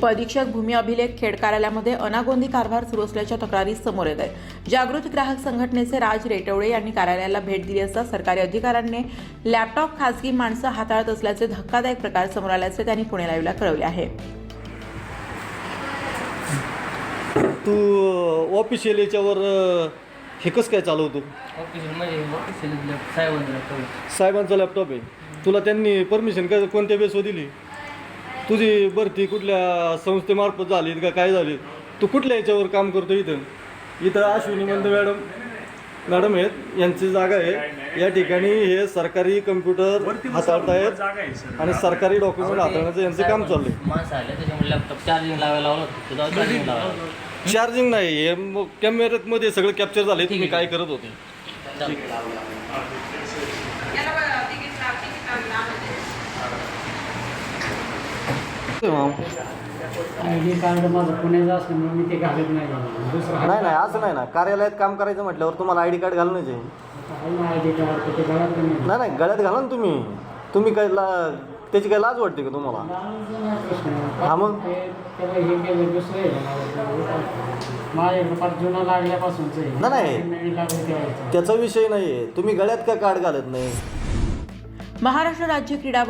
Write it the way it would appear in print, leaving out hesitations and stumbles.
उपअधीक्षक भूमी अभिलेख खेड कार्यालयामध्ये अनागोंदी कारभार सुरू असल्याच्या तक्रारी समोर येत आहेत। जागृत ग्राहक संघटनेचे राज रेटवडे यांनी कार्यालयाला भेट दिली असता सरकारी अधिकाऱ्यांनी लॅपटॉप खासगी माणसं हाताळत असल्याचे धक्कादायक प्रकार समोर आल्याचे त्यांनी पुणे लाईव्हला कळवले आहे। तू ऑफिशियल याच्यावर हे कसं काय चालवतो? साहेबांचा लॅपटॉप आहे। तुला त्यांनी परमिशन काय कोणत्या बेसवर दिली? तुझी भरती कुठल्या संस्थेमार्फत झाली का काय झाली? तू कुठल्या याच्यावर काम करतो? इथं अश्विनी मंद मॅडम आहेत, यांची जागा आहे। या ठिकाणी हे सरकारी कम्प्युटर हाताळतायत आणि सरकारी डॉक्युमेंट हाताळण्याचं यांचं काम चालू आहे। चार्जिंग नाही, हे कॅमेऱ्यामध्ये सगळं कॅप्चर झाले तुम्ही काय करत होते। आयडी कार्ड माझं पुण्याचं असल्यामुळे मी ते घालत नाही। दुसरं नाही असं नाही ना, कार्यालयात काम करायचं म्हटल्यावर तुम्हाला आयडी कार्ड घालणंच आहे। आयडी कार्ड ते गळ्यात नाही गळ्यात घाला ना तुम्ही काय त्याची काय लाज वाटते का तुम्हाला? हा मग त्याला हे केलं दुसरं माझ्या जुना लागल्यापासूनच नाही त्याचा विषय नाही आहे। तुम्ही गळ्यात का कार्ड घालत नाही? महाराष्ट्र राज्य क्रीडा